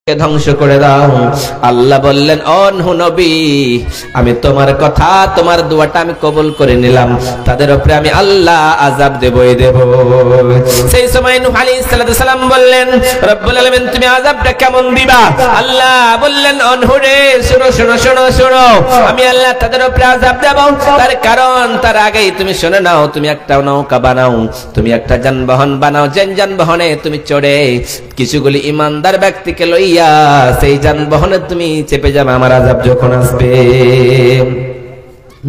ধ্বংস করে দাও। আল্লাহ বললেন, ও নূহ নবী, আমি তোমার কথা, তোমার দোয়াটা আমি কবুল করে নিলাম, তাদের উপরে আমি আল্লাহ আযাব দেবই দেব। সেই সময় নূহ আলাইহিস সালাম বললেন, রব্বুল আলামিন তুমি আযাবটা কেমন দিবা? আল্লাহ বললেন, ও নূহ রে, শোনো শোনো শোনো শোনো, আমি আল্লাহ তাদের উপরে আযাব দেব। তার কারণ, তার আগেই তুমি শুনে নাও, তুমি একটা নৌকা বানাও, তুমি একটা যানবাহন বানাও, যে যানবাহনে তুমি চড়ে কিছুগুলি ইমানদার ব্যক্তিকে লইয়া সেই যানবাহনে তুমি চেপে যাবে আমার আযাব যখন আসবে।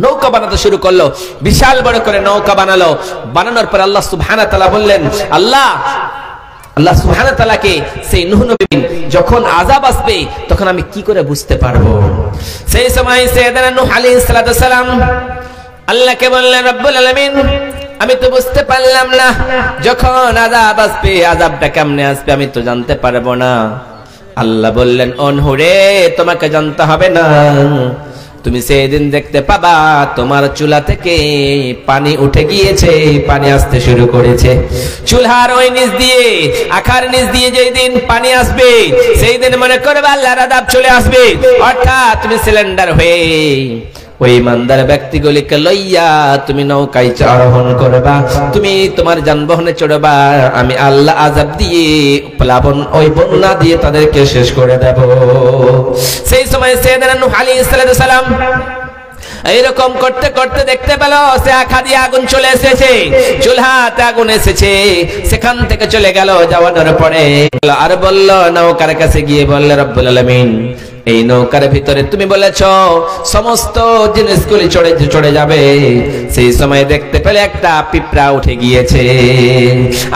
নৌকা বানাতে শুরু করলো, বিশাল বড় করে নৌকা বানালো। বানানোর পর আল্লাহ সুবহানাহু ওয়া তাআলা বললেন, আল্লাহ সুবহানাহু ওয়া তাআলাকে সেই নূহ নবী যখন আযাব আসবে তখন আমি কি করে বুঝতে পারবো? সেই সময় সাইয়েদনা নূহ আলাইহিস সালাম আল্লাহকে বললেন, রব্বুল আলামিন, আমি তো বুঝতে পারলাম না, যখন আযাব আসবে আযাবটা কেমনে আসবে আমি তো জানতে পারবো না। আল্লাহ বললেন, ও নূহ রে, তোমাকে জানতে হবে না, তুমি সেদিন দেখতে পাবা তোমার চুলা থেকে পানি উঠে গিয়েছে, পানি আসতে শুরু করেছে। চুলার ওই নিচ দিয়ে, আখার নিচ দিয়ে যেই দিন পানি আসবে সেই দিন মনে করবে আল্লাহর আযাব চলে আসবে। অর্থাৎ তুমি সিলিন্ডার হয়ে ওই ইমানদার ব্যক্তিগুলিকে লইয়া তুমি নৌকায় আরোহণ করবা, তুমি তোমার যানবাহনে চড়বা, আমি আল্লাহ আযাব দিয়ে প্লাবন ওই বন্যা দিয়ে তাদেরকে শেষ করে দেব। সেই সময় সাইয়েদনা নূহ আলাইহিস সালাম এইরকম করতে করতে দেখতে পেল সে আখা দিয়ে আগুন চলে এসেছে, চুলহাতে আগুন এসেছে, সেখান থেকে চলে গেল। যাওয়ার পরে আর বলল, নৌকার কাছে গিয়ে বলল, রব্বুল আলামিন, এই নৌকার ভিতরে তুমি বলেছ সমস্ত জিনিসগুলি চড়ে যাবে। সেই সময় দেখতে পেলে একটা পিঁপড়া উঠে গিয়েছে।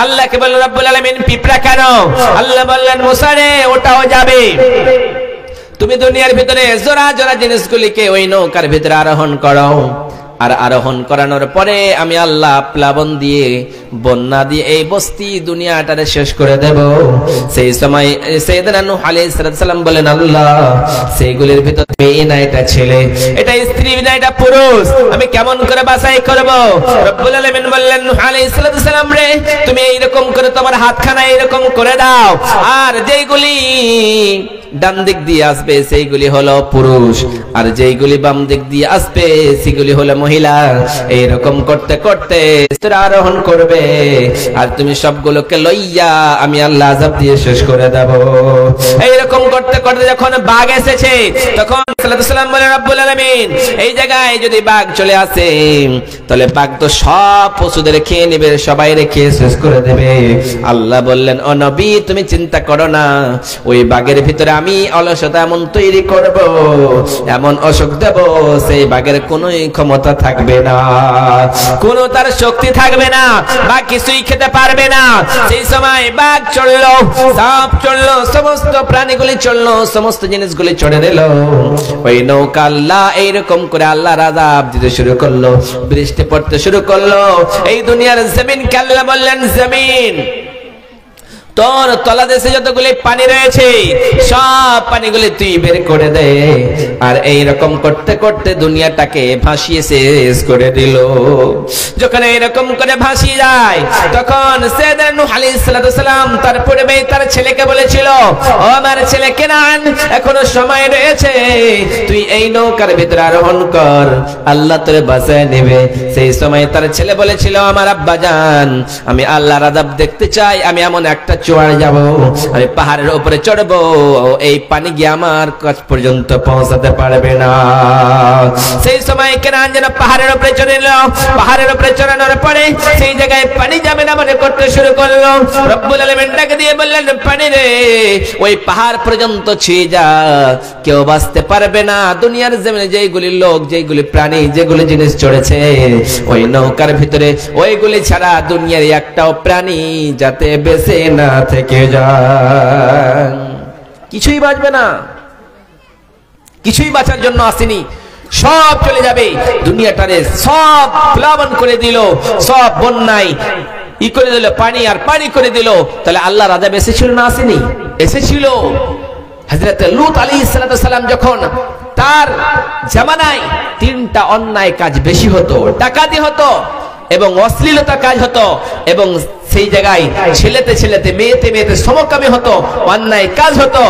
আল্লাহকে বলল, রব্বুল আলামিন, পিঁপড়া কেন? আল্লাহ বললেন, মুসা রে, ওটাও যাবে। তুমি দুনিয়ার ভিতরে জোড়া জোড়া জিনিসগুলিকে ওই নৌকার ভিতরে আরোহণ করো, আর আরোহণ করানোর পরে আমি আল্লাহ প্লাবন দিয়ে বন্যা দিয়ে এই বস্তি দুনিয়াটারে শেষ করে দেব। সেই সময় সাইয়েদনা নূহ আলাইহিস সালাম বলেন, আল্লাহ, সেইগুলির ভিতর মেয়ে না এটা ছেলে, এটা স্ত্রী না এটা পুরুষ, আমি কেমন করে বাছাই করব? রব্বুল আলামিন বললেন, নূহ আলাইহিস সালাম রে, তুমি এইরকম করে তোমার হাতখানা এইরকম করে দাও, আর যেইগুলি ডান দিক দিয়ে আসবে সেইগুলি হলো পুরুষ, আর যেইগুলি বাম দিক দিয়ে আসবে সেগুলি হলো মহিলা। এইরকম করতে করতে আরোহণ করবে, আর তুমি সবগুলোকে লইয়া আমি আল্লাহ আযাব দিয়ে শেষ করে দেব। এইরকম করতে করতে যখন বাঘ এসেছে তখন সাল্লাল্লাহু বলেন, রব্বুল আলামিন, এই জায়গায় যদি বাঘ চলে আসে তাহলে বাঘ তো সব পশুদের খেয়ে নেবে, সবাই রেখে শেষ করে দেবে। আল্লাহ বললেন, ও নবী, তুমি চিন্তা করো না, ওই বাঘের ভিতরে আমি অলসতা এমন তৈরি করব, এমন অসুখ দেব, সেই বাঘের কোনো ক্ষমতা থাকবে না, কোনো তার শক্তি থাকবে না, বাঘ কিছুই খেতে পারবে না। সেই সময় বাঘ চললো, সাপ চললো, সমস্ত প্রাণীগুলি চললো, সমস্ত জিনিসগুলি চড়ে দিল ওই নৌকা। আল্লাহ এইরকম করে আল্লাহর আযাব দিতে শুরু করলো, বৃষ্টি পড়তে শুরু করলো। এই দুনিয়ার জমিনকে আল্লাহ বললেন, জমিন, তোর তলাদেশে যতগুলি পানি রয়েছে সব পানিগুলি তুই বের করে দে। আর এইরকম করতে করতে দুনিয়াটাকে ভাসিয়ে শেষ করে দিল। যখন এইরকম করে ভাসিয়ে যায় তখন সাইয়েদনা নূহ আলাইহিস সালাম তার পূর্বে তার ছেলেকে বলেছিল, ও আমার ছেলে কেনান, এখনো সময় রয়েছে, তুই এই নৌকার ভিতরে আরোহণ কর, আল্লাহ তোরে বাঁচায় নেবে। সেই সময় তার ছেলে বলেছিল, আমার আব্বা জান, আমি আল্লাহর আযাব দেখতে চাই, আমি এমন একটা চড়ে যাব, আমি পাহাড়ের উপরে চড়বো, এই পানি গিয়ে আমার কাছ পর্যন্ত পৌঁছাতে পারবে না। সেই সময় কেনান যেন পাহাড়ের উপরে চড়ে এলো, পাহাড়ের উপরে চড়ানোর পরে সেই জায়গায় পানি যাবে না মনে করতে শুরু করলো। রব্বুল আলামিন ডাকে দিয়ে বললেন, পানি রে, ওই পাহাড় পর্যন্ত ছুঁয়ে যা, কেউ বাঁচতে পারবে না। দুনিয়ার জমিনে যেইগুলি লোক, যেইগুলি প্রাণী, যেগুলি জিনিস চড়েছে ওই নৌকার ভিতরে, ওইগুলি ছাড়া দুনিয়ার একটাও প্রাণী যাতে বেঁচে না থেকে যায়, কিছুই বাঁচবে না, কিছুই বাঁচার জন্য আসেনি, সব চলে যাবে। দুনিয়াটারে সব প্লাবন করে দিল, সব বন্যায় ই করে দিল, পানি আর পানি করে দিল। তাহলে আল্লাহর আযাব এসেছিল না আসেনি? এসেছিল। হযরত লূত আলাইহিস সালাম যখন তার জামানায় তিনটা অন্যায় কাজ বেশি হতো, ডাকাতি হতো এবং অশ্লীলতা কাজ হতো এবং সেই জায়গায় ছেলেতে ছেলেতে মেয়েতে মেয়েতে সমকামী হতো, অন্যায় কাজ হতো,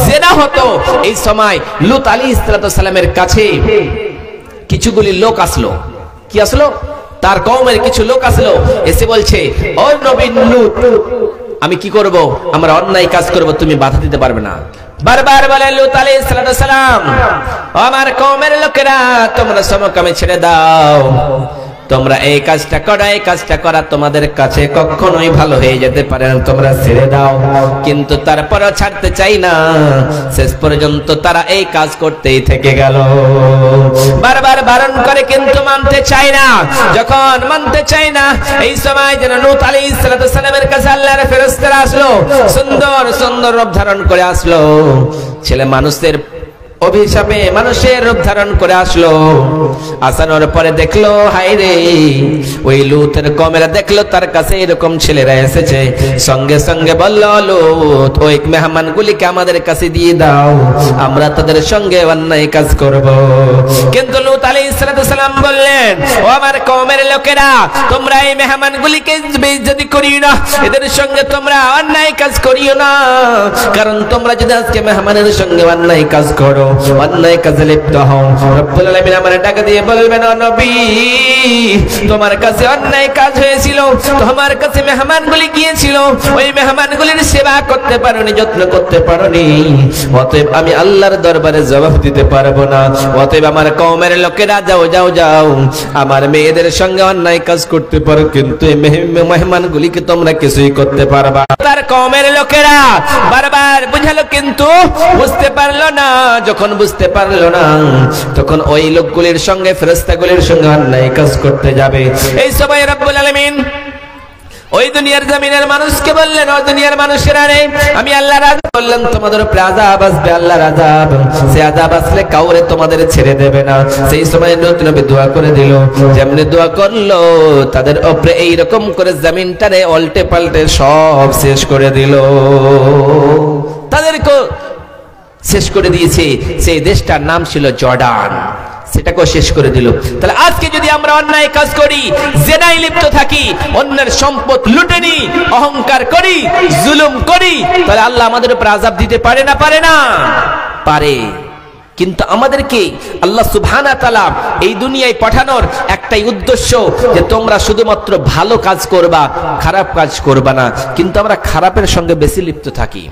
জিনা হতো। এই সময় লূত আলাইহিস সালামের কাছে কিছুগুলি লোক আসলো। কি আসলো? তার কওমের কিছু লোক আসলো, এসে বলছে, ও নবী লূত, আমি কি করব? আমরা অন্যায় কাজ করব, তুমি বাধা দিতে পারবে না। বারবার বলে লূত আলাইহিস সালাম, আমার কওমের লোকেরা, তোমরা সমকামী ছেড়ে দাও, তোমরা এই কাজটা করা, এই কাজটা করা তোমাদের কাছে কখনোই ভালো হয়ে যেতে পারে না, তোমরা ছেড়ে দাও। কিন্তু তারপরও ছাড়তে চাই না, শেষ পর্যন্ত তারা এই কাজ করতেই থেকে গেল। বারবার বারণ করে কিন্তু মানতে চায় না। যখন মানতে চায় না, এই সময় যেন লূত আলাইহিস সালামের কাছে আল্লাহর ফেরেশতারা আসলো, সুন্দর সুন্দর রূপ ধারণ করে আসলো। ছেলে মানুষের অভিশাপে মানুষের রূপ ধারণ করে আসলো। আসানোর পরে দেখলো, হায় রে, ওই লূতের কওমেরা দেখলো তার কাছে এরকম ছেলেরা এসেছে। সঙ্গে সঙ্গে বলল, লূত, ওই মেহমানগুলিকে আমাদের কাছে দিয়ে দাও, আমরা তাদের সঙ্গে অন্যায় কাজ করব। কিন্তু লূত আলাইহিস সালাম বললেন, ও আমার কওমের লোকেরা, তোমরা এই মেহমানগুলিকে বেইজ্জতি করিও না, এদের সঙ্গে তোমরা অন্যায় কাজ করিও না। কারণ তোমরা যদি আজকে মেহমানের সঙ্গে অন্যায় কাজ করো, অন্যায় কাজে লিপ্ত হও, রব্বুল আলামিন আমারে ডাক দিয়ে বলবেন, ও নবী, তোমার কাছে অন্যায় কাজ হয়েছিল, তোমার কাছে মেহমানগুলি গিয়েছিল, ওই মেহমানগুলির সেবা করতে পারোনি, যত্ন করতে পারোনি, অতএব আমি আল্লাহর দরবারে জবাব দিতে পারবো না। অতএব আমার কওমের লোকেরা, যাও যাও যাও, আমার মেয়েদের সঙ্গে অন্যায় কাজ করতে পারো, কিন্তু এই মেহমানগুলিকে তোমরা কিছুই করতে পারবা। তার কওমের লোকেরা বারবার বুঝালো, কিন্তু বুঝতে পারলো না। যখন বুঝতে পারলো না, তখন ওই লোকগুলির সঙ্গে, ফেরেশতাগুলির সঙ্গে অন্যায় কাজ করতে যাবে। এই সময় রব্বুল আলামিন ওই দুনিয়ার জমিনের মানুষকে বললেন, ও দুনিয়ার মানুষেরা রে, আমি আল্লাহর আযাব বললাম, তোমাদের উপরে আযাব আসবে, আল্লাহর আযাব। সে আযাব আসলে কাউরে তোমাদের ছেড়ে দেবে না। সেই সময় নবী দোয়া করে দিল, যেমনি দোয়া করলো, তাদের উপরে এইরকম করে জমিনটারে উল্টে পাল্টে সব শেষ করে দিল। তাদেরকে শেষ করে দিয়েছে। সেই দেশটার নাম ছিল জর্ডান, সেটাকেও শেষ করে দিল। তাহলে আজকে যদি আমরা অন্যায় কাজ করি, জেনায় লিপ্ত থাকি, অন্যের সম্পদ লুটে নিই, অহংকার করি, জুলুম করি, তাহলে আল্লাহ আমাদের উপর আযাব দিতে পারে না? পারে না? পারে। কিন্তু আমাদেরকে আল্লাহ সুবহানাহু ওয়া তাআলা এই দুনিয়ায় পাঠানোর একটাই উদ্দেশ্য, যে তোমরা শুধুমাত্র ভালো কাজ করবা, খারাপ কাজ করবা না। কিন্তু আমরা খারাপের সঙ্গে বেশি লিপ্ত থাকি,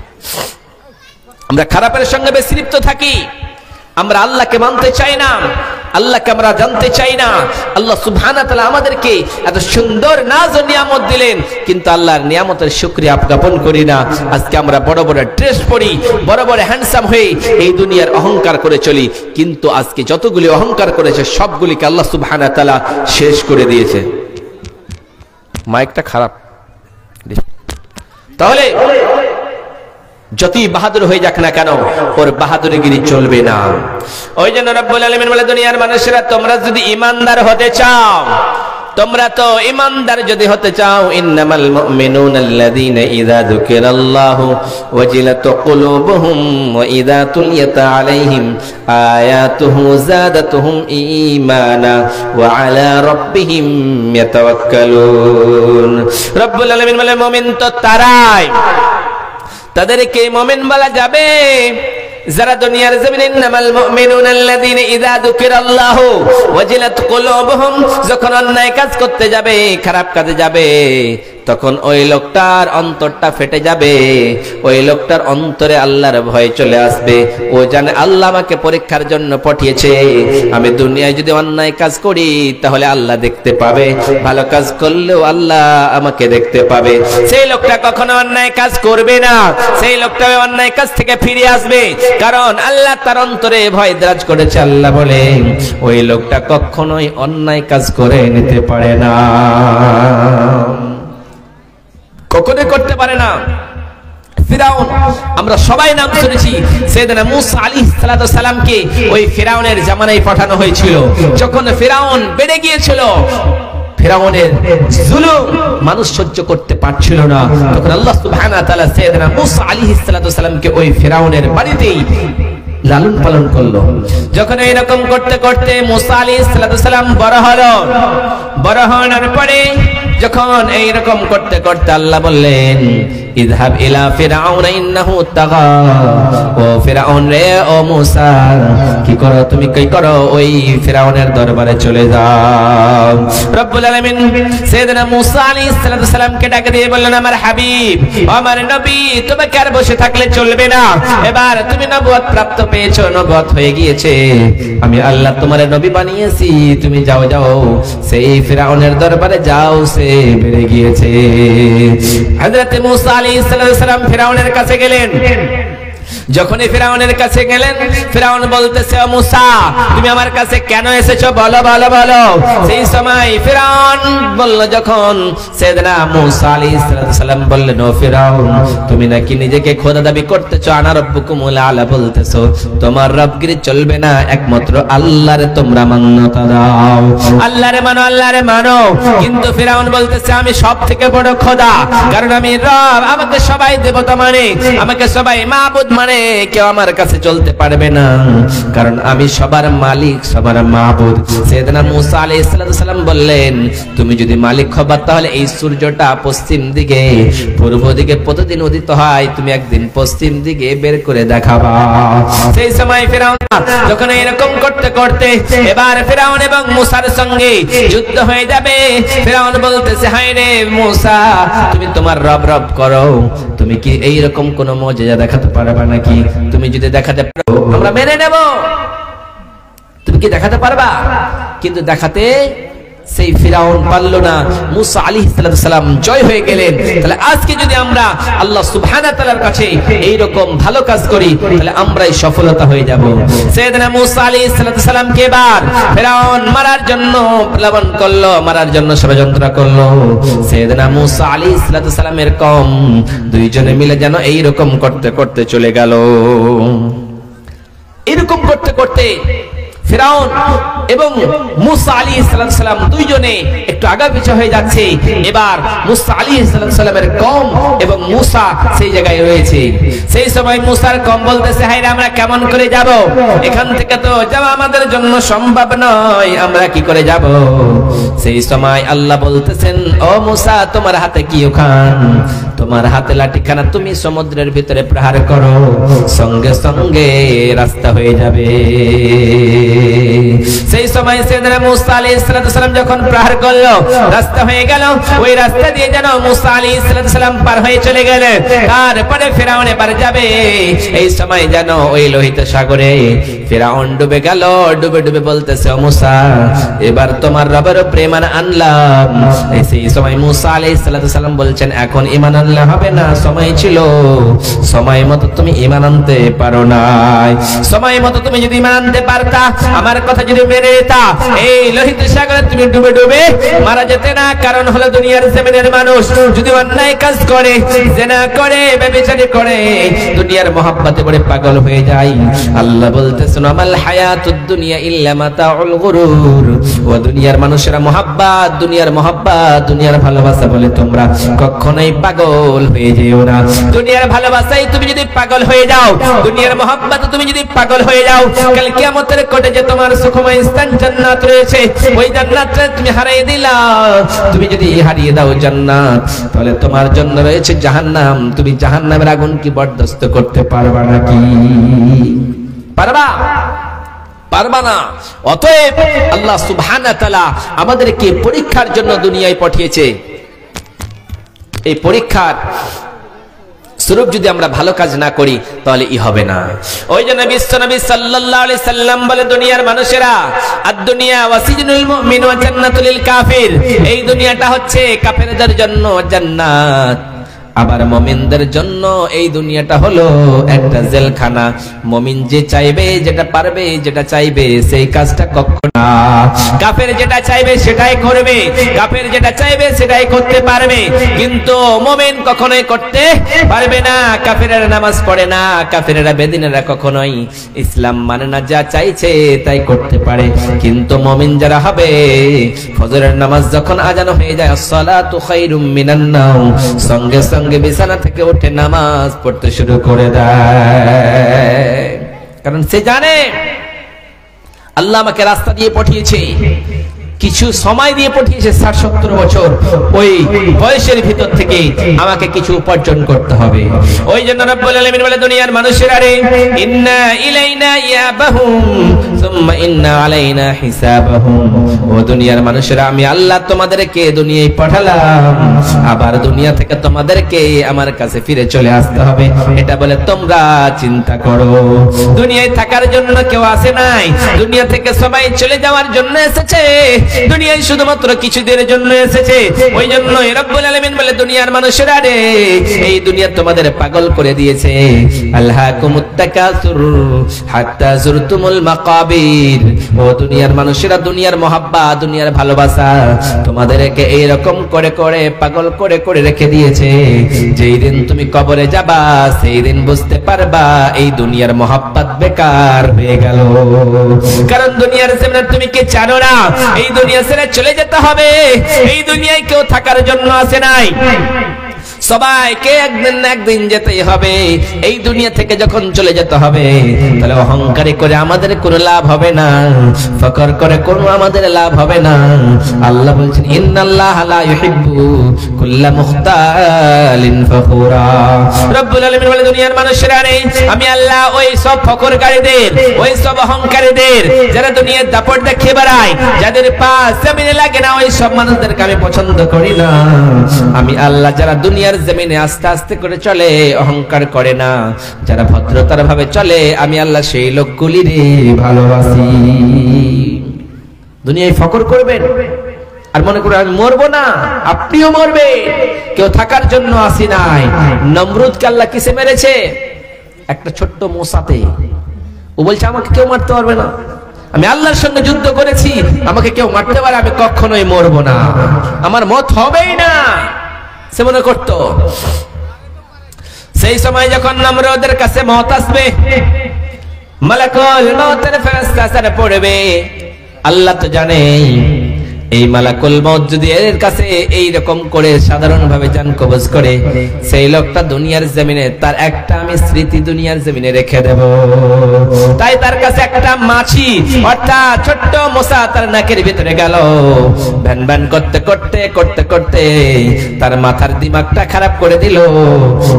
আমরা খারাপের সঙ্গে বেশি লিপ্ত থাকি। আমরা আল্লাহকে মানতে চাই না, আল্লাহকে আমরা জানতে চাই না। আল্লাহ সুবহানাহু ওয়া তাআলা আমাদেরকে এত সুন্দর নাজ ও নিয়ামত দিলেন, কিন্তু আল্লাহর নিয়ামতের শুকরিয়া জ্ঞাপন করি না। আজকে আমরা বড় বড় ড্রেস পরি, বড় বড় হ্যান্ডসাম হয়ে এই দুনিয়ার অহংকার করে চলি, কিন্তু আজকে যতগুলি অহংকার করেছে সবগুলিকে আল্লাহ সুবহানাহু ওয়া তাআলা শেষ করে দিয়েছে। মাইকটা খারাপ, তাহলে যতই বাহাদুর হয়ে যাক না কেন, ওর বাহাদুরিগিরি চলবে না। ওই জন্য রব্বুল আলামিন বলে, দুনিয়ার মানুষেরা, তোমরা যদি ঈমানদার হতে চাও, তোমরা তো ঈমানদার যদি হতে চাও, ইন্নামাল মুমিনুনা আল্লাযীনা ইযা যুকিরাল্লাহু ওয়াজিলাত কুলুবুহুম ওয়া ইযা তুলিয়াত আলাইহিম আয়াতুহু যাদাতুহুম ঈমানা ওয়া আলা রাব্বিহিম ইয়াতাওয়াক্কালুন। রব্বুল আলামিন বলে, মুমিন তো তারাই, তাদেরকে মুমিন বলা যাবে যারা দুনিয়ার জমিনে, ইন্নামাল মুমিনুনা আল্লাযীনা ইযা যুকিরাল্লাহু ওয়াজিলাত কুলুবুহুম, যখন অন্যায় কাজ করতে যাবে, খারাপ কাজে যাবে, তখন ওই লোকটার অন্তরটা ফেটে যাবে, ওই লোকটার অন্তরে আল্লাহর ভয় চলে আসবে। ও জানে আল্লাহ আমাকে পরীক্ষার জন্য পাঠিয়েছে, আমি দুনিয়ায় যদি অন্যায় কাজ করি তাহলে আল্লাহ দেখতে পাবে, ভালো কাজ করলেও আল্লাহ আমাকে দেখতে পাবে। সেই লোকটা কখনো অন্যায় কাজ করবে না, সেই লোকটা অন্যায় কাজ থেকে ফিরে আসবে, কারণ আল্লাহ তার অন্তরে ভয় দ্রাজ করেছে। আল্লাহ বলে, ওই লোকটা কখনোই অন্যায় কাজ করে নিতে পারে না, কখনোই করতে পারে না। ফিরাউন, আমরা সবাই নাম শুনেছি, সাইয়েদনা মূসা আলাইহিস সালামকে ওই ফিরাউনের জামানায় পাঠানো হয়েছিল। যখন ফিরাউন বেড়ে গিয়েছিল, ফিরাউনের জুলুম মানুষ সহ্য করতে পারছিল না, তখন আল্লাহ সুবহানাহু ওয়া তাআলা সাইয়েদনা মূসা আলাইহিস সালামকে ওই ফিরাউনের বাড়িতেই লালন পালন করলো। যখন এরকম করতে করতে মূসা আলাইহিস সালাম বড় হলো, বড় হওয়ার পরে যখন এইরকম করতে করতে আল্লাহ বললেন ইযহাব ইলা ফিরআউন ইন্নাহু তাগা, ও ফিরআউন রে, ও মূসা কি করো তুমি, কি করো, ওই ফিরআউনের দরবারে চলে যাও। রব্বুল আলামিন সাইয়েদনা মূসা আলাইহিস সালামকে ডাকে দিয়ে বললেন আমার হাবিব, আমার নবী, তোমাকে আর বসে থাকলে চলবে না, এবার তুমি নবুয়ত প্রাপ্ত পেয়েছো, নবুয়ত হয়ে গিয়েছে, আমি আল্লাহ তোমারে নবী বানিয়েছি, তুমি যাও যাও সেই ফিরআউনের দরবারে যাও, সে বেড়ে গিয়েছে। হযরত মূসা আলাইহিস সালাম ফিরআউনের কাছে গেলেন। যখনই ফিরআউনের কাছে গেলেন, ফিরআউন বলতেছে ও মূসা তুমি আমার কাছে কেন এসেছো, বলো বলো বলো। সেই সময় ফিরআউন বলল, যখন সাইয়েদনা মূসা আলাইহিস সালাম বললেন ও ফিরআউন তুমি নাকি নিজেকে খোদা দাবি করতেছো, আনা রাব্বুকুমুল আলা বলতেছো, তোমার রবগিরি চলবে না, একমাত্র আল্লাহরে তোমরা মান্যতা দাও, আল্লাহরে মানো, আল্লাহরে মানো। কিন্তু ফিরআউন বলতেছে আমি সবথেকে বড় খোদা, কারণ আমি রব, আমাকে সবাই দেবতা মানে, আমাকে সবাই মাবুদ মানে, কেউ আমার কাছে চলতে পারবে না, কারণ আমি সবার মালিক, সবার মাবুদ। সাইয়েদনা মূসা আলাইহিস সালাম বললেন তুমি যদি মালিক হবা তাহলে এই সূর্যটা পশ্চিম দিকে পূর্ব দিকে প্রতিদিন উদিত হয়, তুমি একদিন পশ্চিম দিকে বের করে দেখাবা। সেই সময় ফিরআউন যখন এরকম করতে করতে এবার ফিরআউন এবং মূসার সঙ্গে যুদ্ধ হয়ে যাবে, ফিরআউন বলতেছে হায় রে মূসা তুমি তোমার রব রব করো, তুমি কি এইরকম কোন মুজিজা দেখাতে পারবা নাকি? তুমি যদি দেখাতে পারো আমরা মেনে নেব, তুমি কি দেখাতে পারবা? কিন্তু দেখাতে সেই ফিরআউন পারল না। মূসা আলাইহিস সালাম জয় হয়ে গেলেন। তাহলে আজকে যদি আমরা আল্লাহ সুবহানাহু ওয়া তাআলার কাছে এই রকম ভালো কাজ করি তাহলে আমরাই সফলতা হয়ে যাব। সাইয়েদনা মূসা আলাইহিস সালামকে এবার ফিরআউন মারার জন্য প্লাবন করলো, মারার জন্য ষড়যন্ত্র করলো। সাইয়েদনা মূসা আলাইহিস সালামের কওম দুইজনে মিলে যেন এই রকম করতে করতে চলে গেল। এরকম করতে করতে ফিরআউন এবং মূসা আলাইহিস সালাম দুইজনে একটু আগাপিছা হয়ে যাচ্ছে। এবার মূসা আলাইহিস সালামের কওম এবং মূসা সেই জায়গায় রয়েছে। সেই সময় মূসার কওম বলতেছে হায় রে আমরা কেমন করে যাব, এখান থেকে তো যাওয়া আমাদের জন্য সম্ভব নয়, আমরা কি করে যাব? সেই সময় আল্লাহ বলতেছেন ও মূসা তোমার হাতে কি ওখান, তোমার হাতে লাঠিখানা তুমি সমুদ্রের ভিতরে প্রহার করো, সঙ্গে সঙ্গে রাস্তা হয়ে যাবে। সেই সময় সাইয়েদনা মূসা আলাইহিস সালাম যখন প্রহার করলো রাস্তা হয়ে গেল, ওই রাস্তা দিয়ে যেন মূসা আলাইহিস সালাম পার হয়ে চলে গেলেন। তারপরে ফিরআউন এবার যাবে, এই সময় যেন ওই লোহিত সাগরে ফিরআউন ডুবে গেল। ডুবে ডুবে বলতেছে ও মূসা এবার তোমার রবের উপরে ঈমান আনলাম। সেই সময় মূসা আলাইহিস সালাম বলছেন এখন ঈমান আনলে হবে না, সময় ছিল, সময় মতো তুমি ঈমান আনতে পারো নাই। সময় মতো তুমি যদি ঈমান আনতে পারতা, আমার কথা যদি মেনে নিতা, এই লোহিত সাগরে তুমি ডুবে ডুবে মারা যেতে না। কারণ হলো দুনিয়ার জমিনের মানুষ যদি অন্যায় কাজ করে, জিনা করে, ব্যভিচারী করে, দুনিয়ার মহব্বতে পড়ে পাগল হয়ে যায়। আল্লাহ বলতেছেন আমাল হায়াতুদ দুনিয়া ইল্লা মাতাউল গুরুর, ও দুনিয়ার মানুষেরা মহব্বত, দুনিয়ার মহব্বত, দুনিয়ার ভালোবাসা বলে তোমরা কখনোই পাগল হয়ে যেও না। দুনিয়ার ভালোবাসায় তুমি যদি পাগল হয়ে যাও, দুনিয়ার মহব্বতে তুমি যদি পাগল হয়ে যাও, কাল কিয়ামতের কোটে যে তোমার সুখময় স্থান জান্নাত রয়েছে, ওই জান্নাতটা তুমি হারিয়ে দিলা। তুমি যদি হারিয়ে দাও জান্নাত, তাহলে তোমার জন্য রয়েছে জাহান্নাম। তুমি জাহান্নামের আগুন কি বরদাস্ত করতে পারবা নাকি? পারবা? পারবা না। অতএব আল্লাহ সুবহানাহু ওয়া তাআলা আমাদেরকে পরীক্ষার জন্য দুনিয়ায় পাঠিয়েছে। এই পরীক্ষার স্বরূপ যদি আমরা ভালো কাজ না করি তাহলে ই হবে না। ওই জন্য বিশ্বনবী সাল্লাল্লাহু আলাইহি সাল্লাম বলে দুনিয়ার মানুষেরা আদ-দুনিয়া ওয়াসিজনুল মুমিন ওয়া জান্নাতুল লিল কাফির, এই দুনিয়াটা হচ্ছে কাফেরদের জন্য জান্নাত, আবার মুমিনদের জন্য এই দুনিয়াটা হলো একটা জেলখানা। মুমিন যে চাইবে, যেটা পারবে, যেটা চাইবে সেই কাজটা কখনো না। কাফের যেটা চাইবে সেটাই করবে, কাফের যেটা চাইবে সেটাই করতে পারবে, কিন্তু মুমিন কখনোই করতে পারবে না। কাফেরেরা নামাজ পড়ে না, কাফেরেরা বেদিনেরা কখনোই ইসলাম মানে না, যা চাইছে তাই করতে পারে। কিন্তু মুমিন যারা হবে, ফজরের নামাজ যখন আজান হয়ে যায় আসসালাতু খায়রুম মিনান নাওম, সঙ্গে সঙ্গে বিছানা থেকে উঠে নামাজ পড়তে শুরু করে দেয়। কারণ সে জানে আল্লাহ আমাকে রাস্তা দিয়ে পাঠিয়েছে, কিছু সময় দিয়ে পাঠিয়েছে 60-70 বছর, ওই বয়সের ভিতর থেকে আমাকে কিছু উপার্জন করতে হবে। ওই জন্য রব্বুল আলামিন বলে দুনিয়ার মানুষেরা রে, ইন্না ইলাইনা ইয়াবাহুম সুম্মা ইন্না আলাইনা হিসাবাহুম। ও দুনিয়ার মানুষেরা, আমি আল্লাহ তোমাদেরকে দুনিয়ায় পাঠালাম, আবার দুনিয়া থেকে তোমাদেরকে আমার কাছে ফিরে চলে আসতে হবে। এটা বলে তোমরা চিন্তা করো। দুনিয়ায় থাকার জন্য কেউ আসে নাই, দুনিয়া থেকে সবাই চলে যাওয়ার জন্য এসেছে। দুনিয়ায় শুধুমাত্র কিছুদিনের জন্য এসেছে। ওই জন্য রব্বুল আলামিন বলে দুনিয়ার মানুষেরা রে, এই দুনিয়া তোমাদের পাগল করে দিয়েছে। আলহাকুমুত তাকাসুর হাত্তা যুরতুমুল মাকাবির। ও দুনিয়ার মানুষেরা, দুনিয়ার মহাব্বত, দুনিয়ার ভালোবাসা তোমাদেরকে এইরকম করে করে পাগল করে করে রেখে দিয়েছে। যেই দিন তুমি কবরে যাবা সেই দিন বুঝতে পারবা এই দুনিয়ার মহাব্বত বেকার হয়ে গেল। কারণ দুনিয়ার জমিনে তুমি কি জানো না, এই দুনিয়া ছেড়ে চলে যেতে হবে। এই দুনিয়ায় কেউ থাকার জন্য আসে নাই, সবাইকে একদিন না একদিন যেতেই হবে। এই দুনিয়া থেকে যখন চলে যেতে হবে, তাহলে অহংকারী করে আমাদের কোনো লাভ হবে না, ফকর করে কোনো আমাদের লাভ হবে না। আল্লাহ বলছেন, ইন্নাল্লাহা লা ইউহিব্বু কুল্লা মুখতালিন ফখুরা। রব্বুল আলামিন বলে দুনিয়ার মানুষেরা রে, আমি আল্লাহ ওই সব ফখরকারীদের, ওই সব অহংকারীদের, যারা দুনিয়ার দাপট দেখিয়ে বেড়ায়, যাদের পাশ জমিনে লাগে না, ওই সব মানুষদেরকে আমি পছন্দ করি না। আমি আল্লাহ যারা দুনিয়ার জমিনে আস্তে আস্তে করে চলে, অহংকার করে না, যারা ভদ্রতার ভাবে চলে, আমি আল্লাহ সেই লোকগুলির ভালোবাসি। দুনিয়ায় ফকর করবেন আর মনে করে আমি মরবো না, আপনিও মরবে। কেউ থাকার জন্য আসি নাই। নমরুদকে আল্লাহ কিসে মেরেছে? একটা ছোট্ট মশাতে। ও বলছে আমাকে কেউ মারতে পারবে না, আমি আল্লাহর সঙ্গে যুদ্ধ করেছি, আমাকে কেউ মারতে পারে, আমি কখনোই মরবো না, আমার মত হবেই না, সে মনে করত। সেই সময় যখন নমরুদের কাছে মওত আসবে, মালাকুল মওতের ফেরেশতা আসরে পড়বে, আল্লাহ তো জানে এই মালাকুল মওত যদি এর কাছে এই রকম করে সাধারণ ভাবে জান কবজ করে, সেই লোকটা দুনিয়ার জমিনে তার একটা আমি স্মৃতি দুনিয়ার জমিনে রেখে দেব। তাই তার কাছে একটা মাছি অর্থাৎ ছোট্ট মশা তার নাকের ভিতরে গেল। ভ্যান ভ্যান করতে করতে করতে করতে তার মাথার দিমাগটা খারাপ করে দিল,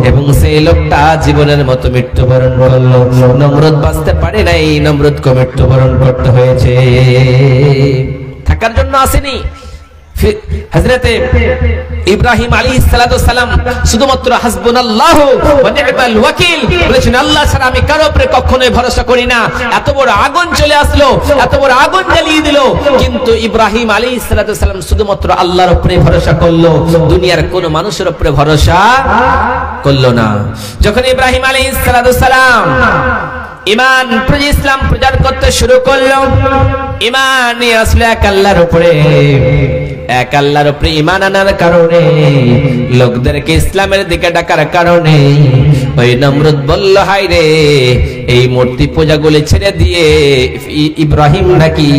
এবং সেই লোকটা জীবনের মতো মৃত্যুবরণ করলো। নমরুদ বাঁচতে পারে নাই, নমরুদকে মৃত্যুবরণ করতে হয়েছে। থাকার জন্য আসেনি। হযরতে ইব্রাহিম আলাইহিস সালাতু সালাম শুধুমাত্র হাসবুনাল্লাহু ওয়া নি'মাল ওয়াকিল বলেছেন, আল্লাহ ছাড়া আমি কারো উপরে কখনোই ভরসা করি না। এত বড় আগুন চলে আসলো, এত বড় আগুন জ্বালিয়ে দিল, কিন্তু ইব্রাহিম আলাইহিস সালাতু সালাম শুধুমাত্র আল্লাহর উপরে ভরসা করলো, দুনিয়ার কোনো মানুষের উপরে ভরসা করলো না। যখন ইব্রাহিম আলাইহিস সালাতু সালাম ঈমান ইসলাম প্রচার করতে শুরু করলো, ঈমান নিয়ে আসলে এক আল্লাহর উপরে, এক আল্লাহর উপরে ঈমান আনার কারণে, লোকদেরকে ইসলামের দিকে ডাকার কারণে ওই নমরুদ বলল, হায় রে, এই মূর্তি পূজাগুলি ছেড়ে দিয়ে ইব্রাহিম নাকি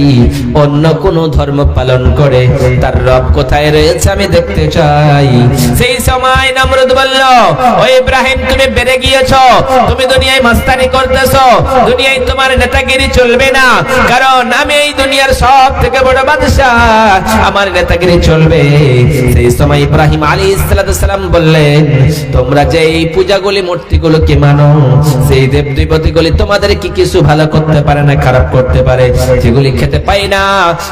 অন্য কোন ধর্ম পালন করে, তার রব কোথায় রয়েছে আমি দেখতে চাই। সেই সময় নমরুদ বলল, ও ইব্রাহিম, তুমি বেড়ে গিয়েছো, তুমি দুনিয়ায় মাস্তানি করতেছো, দুনিয়ায় তোমার নেতাগিরি চলবে না, কারণ আমি এই দুনিয়ার সব থেকে বড় বাদশাহ, আমার নেতাগিরি চলবে। সেই সময় ইব্রাহিম আলাইহিস সালাম বললেন, তোমরা যে এই পূজাগুলি মূর্তিগুলোকে মানো, সেই দেব দেবতাগুলি তোমাদের কি কিছু ভালো করতে পারে না খারাপ করতে পারে? যেগুলি খেতে পাই না,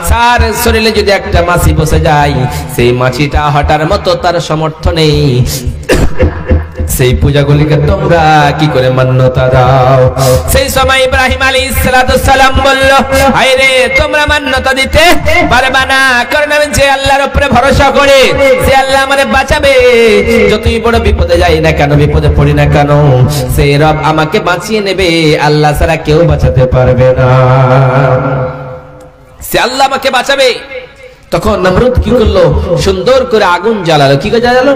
সার শরীরে যদি একটা মাছি বসে যায়, সেই মাছিটা হটার মতো তার সামর্থ্য নেই, সেই পূজাগুলিকে তোমরা কি করে মান্যতা দাও? সেই সময় ইব্রাহিম আলাইহিস সালাম বলল, হায় রে, তোমরা মান্যতা দিতে পারবে না, কারণ আমি যে আল্লাহর উপরে ভরসা করে, সে আল্লাহ আমারে বাঁচাবে। যতই বড় বিপদে যাই না কেন, বিপদে পড়ি না কেন, সেই রব আমাকে বাঁচিয়ে নেবে, আল্লাহ ছাড়া কেউ বাঁচাতে পারবে না, সে আল্লাহ আমাকে বাঁচাবে। তখন নমরুদ কি করলো? সুন্দর করে আগুন জ্বালালো। কি করে জ্বালালো?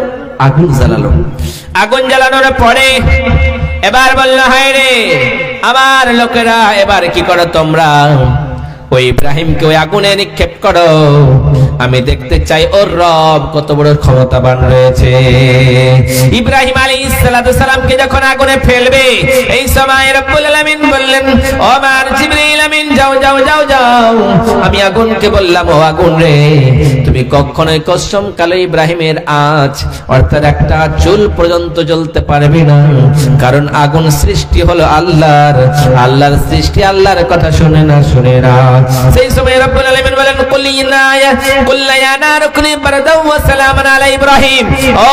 আগুন জ্বালালো। আগুন জ্বালানোর পরে এবার বলল, হায় রে আমার লোকেরা, এবার কি করো তোমরা? ওই ইব্রাহিমকে ওই আগুনে নিক্ষেপ করো, আমি দেখতে চাই ওর রব কত বড় ক্ষমতাবান রয়েছে। ইব্রাহিম আলাইহিস সালাতু সালামকে যখন আগুনে ফেলবে, এই সময় রব্বুল আলামিন বললেন, ও আমার জিবরিল আমিন, যাও যাও যাও যাও। আমি আগুনকে বললাম, ও আগুন রে, তুমি কখনোই কসম কালো ইব্রাহিমের আঁচ অর্থাৎ একটা চুল পর্যন্ত জ্বলতে পারবে না, কারণ আগুন সৃষ্টি হলো আল্লাহর, আল্লাহর সৃষ্টি আল্লাহর কথা শুনে না শুনে না। সেই সময় রব্বুল আলামিন বলেন, কুল্লা ইয়া নারু কুনি বারদাও ওয়া সালামান আলা ইব্রাহিম, ও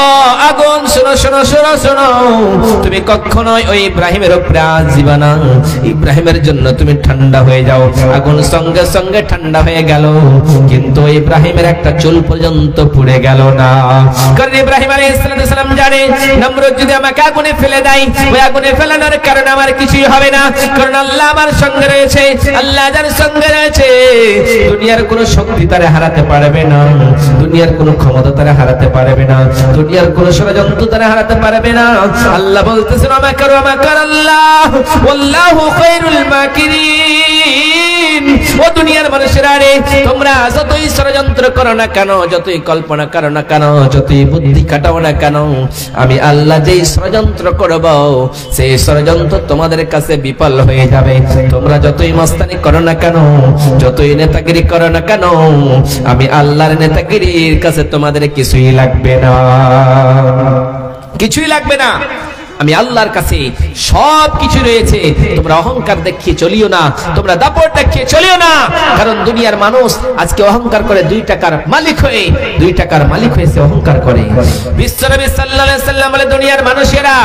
আগুন শোনো শোনো শোনো শোনো, তুমি কখনোই ওই ইব্রাহিমের উপরে আঁচ দিবা না, ইব্রাহিমের জন্য তুমি ঠান্ডা হয়ে যাও। আগুন সঙ্গে সঙ্গে ঠান্ডা হয়ে গেল, কিন্তু ইব্রাহিমের একটা চুল পর্যন্ত পুড়ে গেল না। কারণ ইব্রাহিম আলাইহিস সালাম জানে, নমরুদ যদি আমাকে আগুনে ফেলে দেয়, ওই আগুনে ফেলানোর কারণে আমার কিছুই হবে না, কারণ আল্লাহ আমার সঙ্গে রয়েছে। আল্লাহ যার সঙ্গে রয়েছে, দুনিয়ার কোনো শক্তি তারে হারাতে পারবে না, দুনিয়ার কোনো ক্ষমতা তারে হারাতে পারবে না, দুনিয়ার কোনো ষড়যন্ত্র তারে হারাতে পারবে না। আল্লাহ বলতেছেন, আমাকার আল্লাহ ওয়াল্লাহু খায়রুল মাকিরিন। ও দুনিয়ার মানুষেরা রে, তোমরা যতই ষড়যন্ত্র করো না কেন, যতই কল্পনা করো না কেন, যতই বুদ্ধি খাটাও না কেন, আমি আল্লাহ যেই ষড়যন্ত্র করব, সেই ষড়যন্ত্র তোমাদের কাছে বিফল হয়ে যাবে। তোমরা যতই মস্তানি করো না কেন, যতই নেতাগিরি করো না কেন, আমি আল্লাহর নেতাগিরির কাছে তোমাদের কিছুই লাগবে না, কিছুই লাগবে না। আমি আল্লাহর কাছে সব কিছু রয়েছে। তোমরা অহংকার দেখিয়ে চলিও না, তোমরা দাপট দেখিয়ে চলিও না, কারণ দুনিয়ার মানুষ আজকে অহংকার করে 2 টাকার মালিক হয়ে, 2 টাকার মালিক হয়েছে অহংকার করে। বিশ্বনবী সাল্লাল্লাহু আলাইহি সাল্লাম বলে, দুনিয়ার মানুষেরা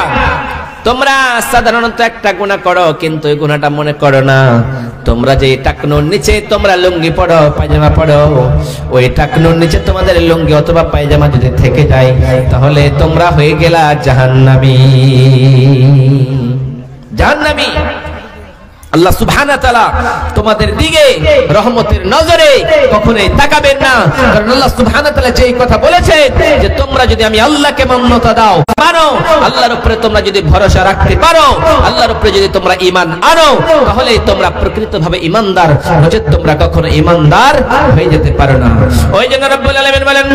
তোমরা সাধারণত একটা গুনাহ করো, কিন্তু ওই গুনাহটা মনে করো না। তোমরা যে টাকনুর নিচে তোমরা লুঙ্গি পরো, পায়জামা পরো, ওই টাকনুর নিচে তোমাদের লুঙ্গি অথবা পায়জামা যদি থেকে যায়, তাহলে তোমরা হয়ে গেলা জাহান্নামী, জাহান্নামী। আল্লাহ সুবহানাহু ওয়া তাআলা তোমাদের দিকে রহমতের নজরে কখনোই তাকাবেন না, কারণ আল্লাহ সুবহানাহু ওয়া তাআলা যেই কথা বলেছেন যে তোমরা যদি আমি আল্লাহকে মান্যতা দাও, মানো, আল্লাহর উপরে তোমরা যদি ভরসা রাখতে পারো, আল্লাহর উপরে যদি তোমরা ঈমান আনো, তাহলে তোমরা প্রকৃতভাবে ঈমানদার, নচেত তোমরা কখনো ঈমানদার হয়ে যেতে পারো না। ওই জন্য রব্বুল আলামিন বলেন,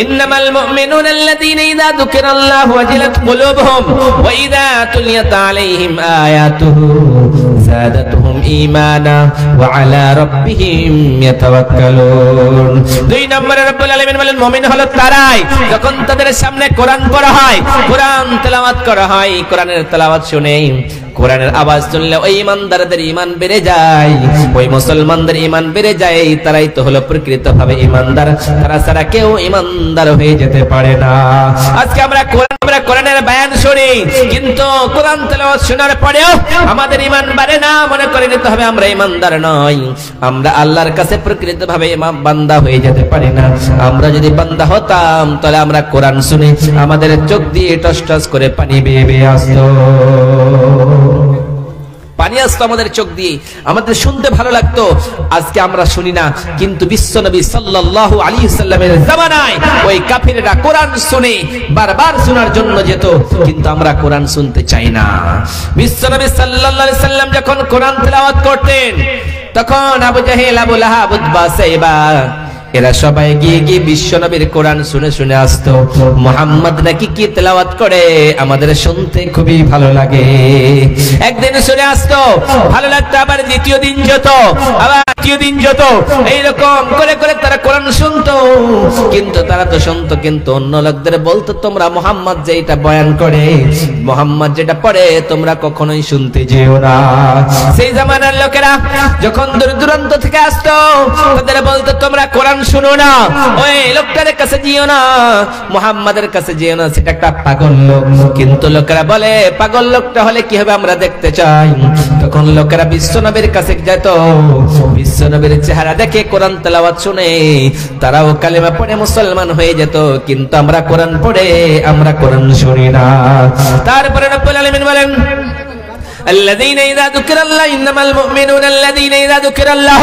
ইন্নামাল মুমিনুনা আল্লাযীনা ইযা যুকিরাল্লাহু ওয়াজিলাত কুলুবুহুম ওয়া ইযা তুলিয়াত আলাইহিম আয়াতুহু যাদাতুহুম ঈমানা ওয়া আলা রাব্বিহিম ইয়াতাওয়াক্কালুন। 2 নম্বরে রব্বুল আলামিন বলেন, মুমিন হলো তারাই যখন তাদের সামনে কোরআন পড়া হয়, কোরআন তেলাওয়াত করা হয়, কোরআনের তেলাওয়াত শুনে, কোরআনের আওয়াজ শুনলে ওই ইমানদারদের ঈমান বেড়ে যায়, ওই মুসলমানদের ঈমান বেড়ে যায়। তারাই তো হলো প্রকৃতভাবে ঈমানদার, তারা ছাড়া কেউ ঈমানদার হয়ে যেতে পারে না। আজকে আমরা কোরআনের বয়ান শুনি, কিন্তু কোরআন তেলাওয়াত শোনার পরেও আমাদের ঈমান বাড়ে না, মনে করে নিতে হবে আমরা ঈমানদার নই, আমরা আল্লাহর কাছে প্রকৃতভাবে বান্দা হয়ে যেতে পারি না। আমরা যদি বান্দা হতাম, তাহলে আমরা কোরআন শুনে আমাদের চোখ দিয়ে টস টস করে পানি বেয়ে বেয়ে আসতো, পানি আসতো আমাদের চোখ দিয়ে, আমাদের শুনতে ভালো লাগতো। আজকে আমরা শুনি না, কিন্তু বিশ্বনবী সাল্লাল্লাহু আলাইহি সাল্লামের জামানায় ওই কাফিররা কোরআন শুনে বারবার শোনার জন্য যেত, কিন্তু আমরা কোরআন শুনতে চাই না। বিশ্বনবী সাল্লাল্লাহু আলাইহি সাল্লাম যখন কোরআন তেলাওয়াত করতেন, তখন আবু জাহেল, আবু লাহাব, উতবা, সাইবা এরা সবাই গিয়ে গিয়ে বিশ্বনবীর কোরআন শুনে শুনে আসতো। মুহাম্মদ নাকি কি তেলাওয়াত করে, আমাদের শুনতে খুবই ভালো লাগে। একদিন শুনে আসতো, ভালো লাগতো, আবার দ্বিতীয় দিন যেত, আবার তৃতীয় দিন যেত, এইরকম করে করে তারা কোরআন শুনতো। কিন্তু তারা তো শুনতো, কিন্তু অন্য লোকদের বলতো, তোমরা মুহাম্মদ যেটা বয়ান করে, মুহাম্মদ যেটা পড়ে, তোমরা কখনোই শুনতে যেও না। সেই জামানার লোকেরা যখন দূর দূরান্ত থেকে আসতো, তাদের বলতো, তোমরা কোরআন শুনো না, ওই লোকটার কাছে যেও না, মুহাম্মাদের কাছে যেও না, সেটা একটা পাগল লোক। কিন্তু লোকেরা বলে, পাগল লোকটা হলে কি হবে, আমরা দেখতে চাই। তখন লোকেরা বিশ্বনবীর কাছে যেত, বিশ্বনবীর চেহারা দেখে কোরআন তেলাওয়াত শুনে তারাও কালেমা পড়ে মুসলমান হয়ে যেত। কিন্তু আমরা কোরআন পড়ে আমরা কোরআন শুনি না। তারপরে রব্বুল আলামিন বলেন, الذين إذا ذكر الله إنما المؤمنون الذين إذا ذكر الله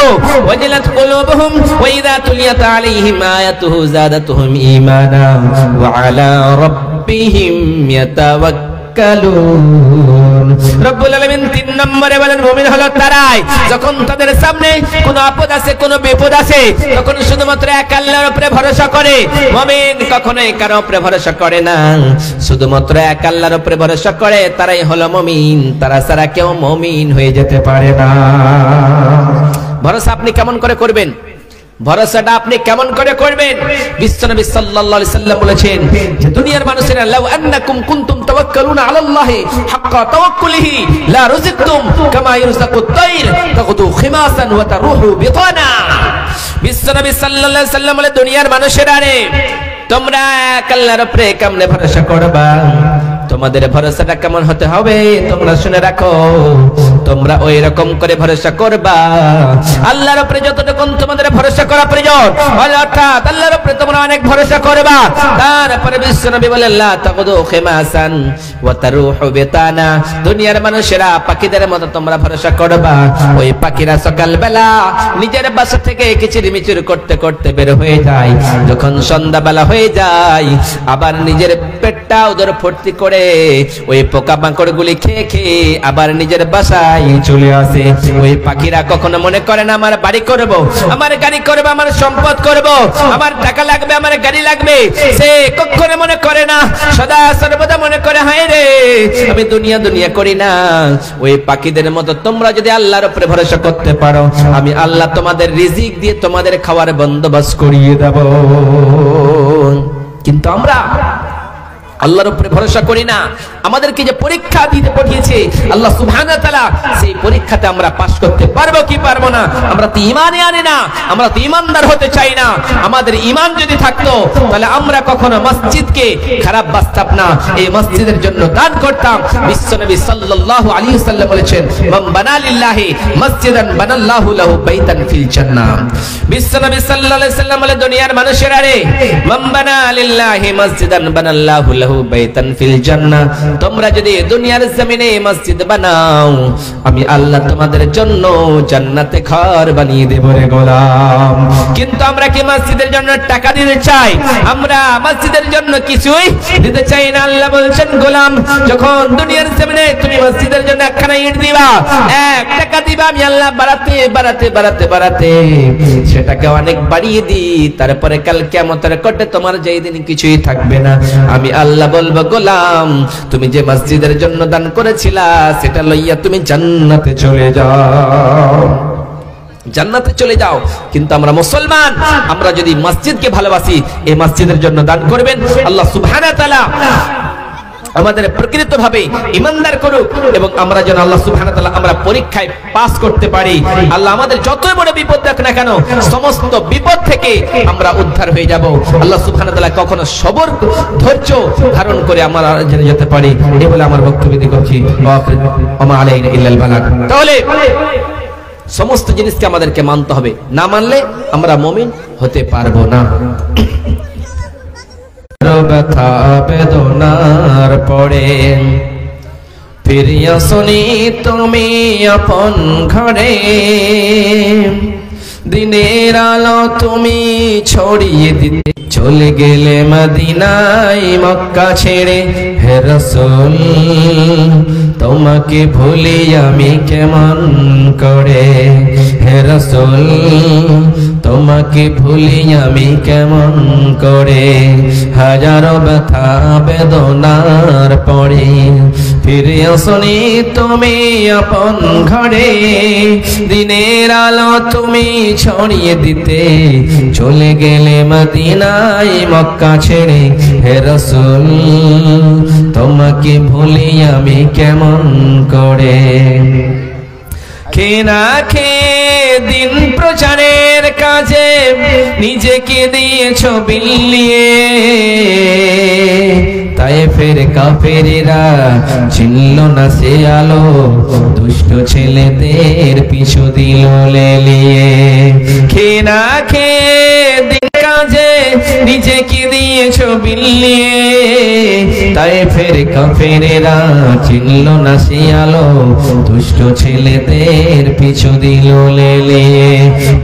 وجلت قلوبهم وإذا تليت عليهم آياته زادتهم إيمانا وعلى ربهم يتوكلون। বলুন। রব্বুল আলামিন 3 নম্বরে বলেন মুমিন হলো তারাই যখন তাদের সামনে কোনো আপদ আছে, কোনো বিপদ আছে, তখন শুধুমাত্র এক আল্লাহর উপরে ভরসা করে। মুমিন কখনোই কারো উপরে ভরসা করে না, শুধুমাত্র এক আল্লাহর উপরে ভরসা করে, তারাই হলো মুমিন। তারা ছাড়া কেউ মুমিন হয়ে যেতে পারে না। ভরসা আপনি কেমন করে করবেন? ভরসাটা আপনি কেমন করে করবেন? বিশ্বনবী সাল্লাল্লাহু আলাইহি সাল্লাম বলেছেন যে দুনিয়ার মানুষেরা লাউ আন্নাকুম কুনতুম তাওয়াক্কালুনা আলাল্লাহি হাক্কা তাওয়াক্কুলিহি লা রুজিকতুম কামা ইরযাকুত তাইর তাগুদু খিমাসান ওয়া তারুহু বিতানা। বিশ্বনবী সাল্লাল্লাহু আলাইহি সাল্লাম বলে দুনিয়ার মানুষেরা রে, তোমরা এক আল্লাহর উপরে কেমনে ভরসা করবা? তোমাদের ভরসাটা কেমন হতে হবে তোমরা শুনে রাখো। তোমরা ওই রকম করে ভরসা করবা আল্লাহর উপরে যতটুকু তোমাদের ভরসা করা প্রয়োজন, অর্থাৎ আল্লাহর উপরে তোমরা অনেক ভরসা করবা। তারপরে বিশ্বনবী বলেন লা তাকুদু খিমাসান ওয়া তারুহু বিতানা। দুনিয়ার মানুষেরা পাখিদের মতো তোমরা ভরসা করবা। ওই পাখিরা সকালবেলা নিজের বাসা থেকে কিচিরমিচির করতে করতে বের হয়ে যায়, যখন সন্ধ্যাবেলা হয়ে যায় আবার নিজের পেটটা উদর ভর্তি করে ওই পোকামাকড় গুলি খেয়ে খেয়ে আবার নিজের বাসায় চলে আসে। ওই পাখিরা কখনো মনে করে না আমার বাড়ি করব, আমার গাড়ি করব, আমার সম্পদ করব, আমার টাকা লাগবে, আমার গাড়ি লাগবে। সে কখনো মনে করে না, সদা সর্বদা মনে করে হায় রে আমি দুনিয়া দুনিয়া করি না। ওই পাখিদের মতো তোমরা যদি আল্লাহর উপরে ভরসা করতে পারো, আমি আল্লাহ তোমাদের রিজিক দিয়ে তোমাদের খাওয়ার বন্দোবস্ত করিয়ে দেব। কিন্তু আমরা আল্লাহর উপরে ভরসা করি না। আমাদেরকে যে পরীক্ষা দিতে পাঠিয়েছে আল্লাহ সুবহানাহু ওয়া তাআলা, সেই পরীক্ষাতে আমরা পাস করতে পারবো কি পারবো না? আমরা তো ঈমানই আনি না, আমরা তো ঈমানদার হতে চাই না। আমাদের ঈমান যদি থাকতো তাহলে আমরা কখনো মসজিদকে খারাপ বাসতাম না, এই মসজিদের জন্য দান করতাম। বিশ্বনবী সাল্লাল্লাহু আলাইহি ওয়াসাল্লাম বলেছেন মান বানা লিল্লাহি মসজিদান বানাল্লাহু লাহু বাইতান ফিল জান্নাহ। বিশ্বনবী সাল্লাল্লাহু আলাইহি ওয়াসাল্লাম বলে দুনিয়ার মানুষেরা রে, মান বানা লিল্লাহি মসজিদান বানাল্লাহু লাহু বাইতান ফিল জান্নাহ। তোমরা যদি দুনিয়ার জমিনে মসজিদ বানাও, আমি আল্লাহ তোমাদের জন্য জান্নাতে ঘর বানিয়ে দেব রে গোলাম। কিন্তু আমরা কি মসজিদের জন্য টাকা দিতে চাই? আমরা মসজিদের জন্য কিছুই দিতে চাই না। আল্লাহ বলছেন গোলাম, যখন দুনিয়ার জমিনে তুমি মসজিদের জন্য একখানা ইট দিবা, 1 টাকা দিবা, আমি আল্লাহ বাড়াতে বাড়াতে বাড়াতে বাড়াতে সেটাকে অনেক বাড়িয়ে দিই। তারপরে কাল কিয়ামতের কোটে তোমার যেই দিন কিছুই থাকবে না, আমি আল্লাহ বলবো গোলাম তুমি যে মসজিদের জন্য দান করেছিলা সেটা লইয়া তুমি জান্নাতে চলে যাও, জান্নাতে চলে যাও। কিন্তু আমরা মুসলমান, আমরা যদি মসজিদকে ভালোবাসি, এই মসজিদের জন্য দান করবেন। আল্লাহ সুবহানাহু ওয়া তাআলা আমাদের প্রকৃতভাবে ইমানদার করুক এবং আমরা যেন আল্লাহ সুবহানাহু ওয়া তাআলা আমরা পরীক্ষায় পাস করতে পারি। আল্লাহ আমাদের যতই বড় বিপদ দেখ না কেন, সমস্ত বিপদ থেকে আমরা উদ্ধার হয়ে যাব। আল্লাহ সুবহানাহু ওয়া তাআলা কখনো সবর ধৈর্য ধারণ করে আমরা জেনে যেতে পারি। এই বলে আমার বক্তব্য দিতে করছি। ওমা আলাইনা ইল্লাল বালাগ। তাহলে সমস্ত জিনিসকে আমাদেরকে মানতে হবে, না মানলে আমরা মুমিন হতে পারবো না। ব্যথা বেদনার পরে ফিরিয়া শুনি তুমি আপন ঘরে, দিনের আলো তুমি ছড়িয়ে দিতে চলে গেলে মদিনায় মক্কা ছেড়ে। হে রাসূল তোমাকে ভুলি আমি কেমন করে, হে রাসূল তোমাকে ভুলি আমি কেমন করে। হাজারো ব্যথা বেদনার পরে ফিরে আসনি তুমি আপন ঘরে, দিনের আলো তুমি ছড়িয়ে দিতে চলে গেলে মদিনায় মক্কা ছেড়ে। হে রাসূল তোমাকে ভুলি আমি কেমন করে। খেনা খেয়ে দিন প্রচারের কাজে নিজেকে দিয়েছো বিলিয়ে, তাই ফের কাফেরেরা চিনল না সে আলো, দুষ্ট ছেলেদের পিছু দিল লেলিয়ে। খেনা খেয়ে দিন কাজে নিজেকে দিয়েছো বিলিয়ে, তাই ফের কাফেরেরা চিনল না সে আলো, দুষ্ট ছেলেদের পিছু দিল লেলিয়ে।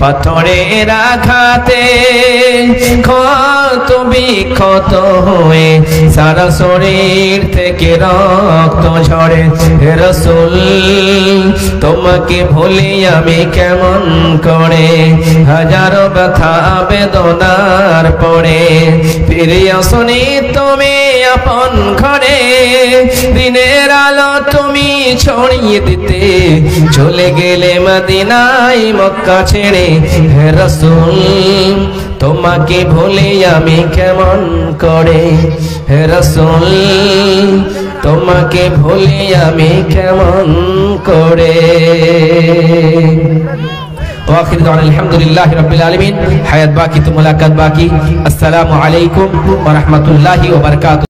পাথরের আঘাতে ক্ষত বিক্ষত হয়ে সারা শরীর থেকে রক্ত ঝরে। হে রাসূল তোমাকে ভুলি আমি কেমন করে, হাজারো ব্যথা বেদনার পরে। ফিরে আসনি তুমি আপন ঘরে, দিনের আলো তুমি ছড়িয়ে দিতে, চলে গেলে মদিনায় মক্কা ছেড়ে। হে রাসূল তোমাকে ভুলি আমি কেমন করে, হে রাসূল তোমাকে ভুলি আমি কেমন করে। ওয়াখির দাওয়ানা আলহামদুলিল্লাহি রাব্বিল আলামিন। হায়াত বাকি তো মুলাকাত বাকি। আসসালামু আলাইকুম ওয়া রাহমাতুল্লাহি ওয়া বারাকাতুহু।